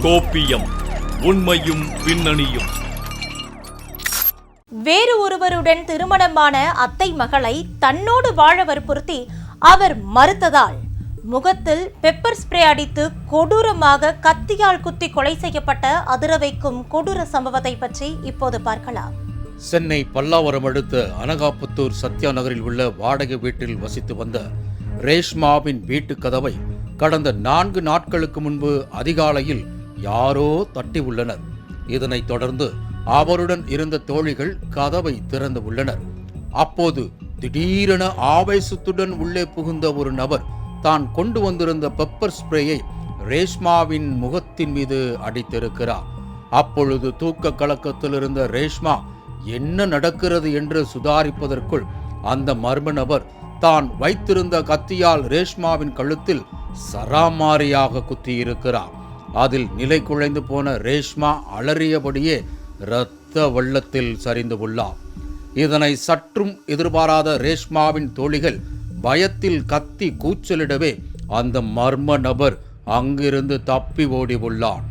கோப்பியம், உண்மையும் பின்னணியும். வேறு ஒருவருடன் திருமணமான அத்தை மகளை தன்னோடு வாழ வற்புறுத்தி அவர் மறுத்ததால் முகத்தில் பெப்பர் ஸ்ப்ரே அடித்து கொடூரமாக கத்தியால் குத்தி கொலை செய்யப்பட்ட அதிர வைக்கும் கொடூர சம்பவத்தை பற்றி இப்போது பார்க்கலாம். சென்னை பல்லாவரம் அடுத்த அனகாபுத்தூர் சத்யா நகரில் உள்ள வாடகை வீட்டில் வசித்து வந்த ரேஷ்மாவின் வீட்டு கதவை கடந்த 4 நாட்களுக்கு முன்பு அதிகாலையில் யாரோ தட்டி உள்ளனர். இதனைத் தொடர்ந்து அவருடன் இருந்த தோழிகள் கதவை திறந்து உள்ளனர். அப்போது திடீரென ஆவேசத்துடன் உள்ளே புகுந்த ஒரு நபர் தான் கொண்டு வந்திருந்த பெப்பர் ஸ்ப்ரேயை ரேஷ்மாவின் முகத்தின் மீது அடித்திருக்கிறார். அப்பொழுது தூக்க கலக்கத்தில் இருந்த ரேஷ்மா என்ன நடக்கிறது என்று சுதாரிப்பதற்குள் அந்த மர்ம நபர் தான் வைத்திருந்த கத்தியால் ரேஷ்மாவின் கழுத்தில் சராமாரியாக குத்தியிருக்கிறார். அதில் நிலை குலைந்து போன ரேஷ்மா அலறியபடியே இரத்த வெள்ளத்தில் சரிந்து உள்ளார். இதனை சற்றும் எதிர்பாராத ரேஷ்மாவின் தோழிகள் பயத்தில் கத்தி கூச்சலிடவே அந்த மர்ம நபர் அங்கிருந்து தப்பி ஓடி உள்ளார்.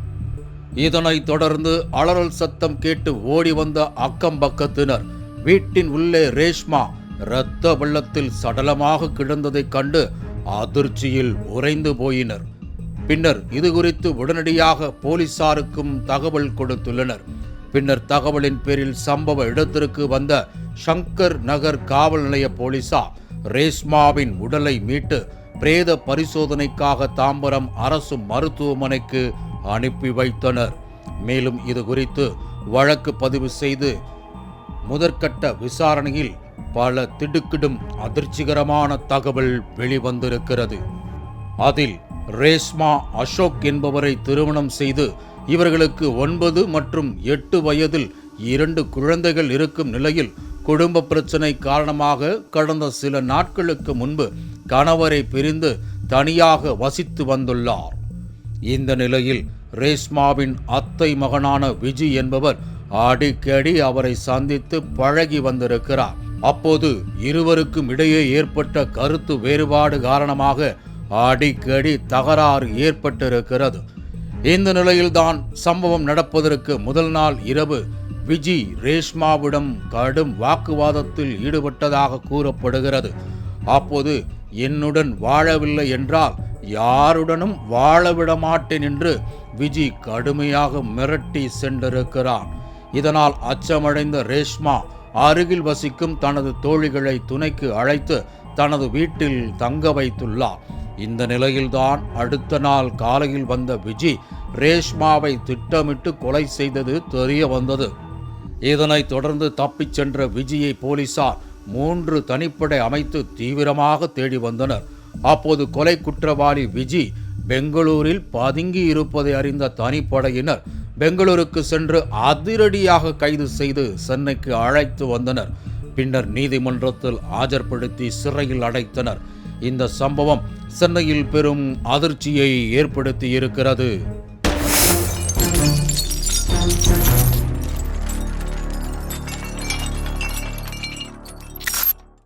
இதனைத் தொடர்ந்து அலறல் சத்தம் கேட்டு ஓடி வந்த அக்கம் பக்கத்தினர் வீட்டின் உள்ளே ரேஷ்மா இரத்த வெள்ளத்தில் சடலமாக கிடந்ததைக் கண்டு அதிர்ச்சியில் உறைந்து போயினர். பின்னர் இது குறித்து உடனடியாக போலீசாருக்கும் தகவல் கொடுத்துள்ளனர். பின்னர் தகவலின் பேரில் சம்பவ இடத்திற்கு வந்த சங்கர் நகர் காவல் நிலைய போலீசார் ரேஷ்மாவின் உடலை மீட்டு பிரேத பரிசோதனைக்காக தாம்பரம் அரசு மருத்துவமனைக்கு அனுப்பி வைத்தனர். மேலும் இது குறித்து வழக்கு பதிவு செய்து முதற்கட்ட விசாரணையில் பல திடுக்கிடும் அதிர்ச்சிகரமான தகவல் வெளிவந்திருக்கிறது. அதில் ரேஷ்மா அசோக் என்பவரை திருமணம் செய்து இவர்களுக்கு 9 மற்றும் 8 வயதில் 2 குழந்தைகள் இருக்கும் நிலையில் குடும்ப பிரச்சனை காரணமாக கடந்த சில நாட்களுக்கு முன்பு கணவரை பிரிந்து தனியாக வசித்து வந்துள்ளார். இந்த நிலையில் ரேஷ்மாவின் அத்தை மகனான விஜி என்பவர் அடிக்கடி அவரை சந்தித்து பழகி வந்திருக்கிறார். அப்போது இருவருக்கும் இடையே ஏற்பட்ட கருத்து வேறுபாடு காரணமாக அடிக்கடி தகராறு ஏற்பட்டிருக்கிறது. இந்த நிலையில்தான் சம்பவம் நடப்பதற்கு முதல் நாள் இரவு விஜி ரேஷ்மாவிடம் கடும் வாக்குவாதத்தில் ஈடுபட்டதாக கூறப்படுகிறது. அப்போது என்னுடன் வாழவில்லை என்றால் யாருடனும் வாழவிட மாட்டேன் என்று விஜி கடுமையாக மிரட்டி சென்றிருக்கிறார். இதனால் அச்சமடைந்த ரேஷ்மா அருகில் வசிக்கும் தனது தோழிகளை துணைக்கு அழைத்து தனது வீட்டில் தங்க வைத்துள்ளார். இந்த நிலையில்தான் அடுத்த நாள் காலையில் வந்த விஜி ரேஷ்மாவை திட்டமிட்டு கொலை செய்தது தெரிய வந்தது. இதனைத் தொடர்ந்து தப்பிச் சென்ற விஜியை போலீசார் 3 தனிப்படை அமைத்து தீவிரமாக தேடி வந்தனர். அப்போது கொலை குற்றவாளி விஜி பெங்களூரில் பதுங்கி இருப்பதை அறிந்த தனிப்படையினர் பெங்களூருக்கு சென்று அதிரடியாக கைது செய்து சென்னைக்கு அழைத்து வந்தனர். பின்னர் நீதிமன்றத்தில் ஆஜர்படுத்தி சிறையில் அடைத்தனர். இந்த சம்பவம் சென்னையில் பெரும் அதிர்ச்சியை ஏற்படுத்தி இருக்கிறது.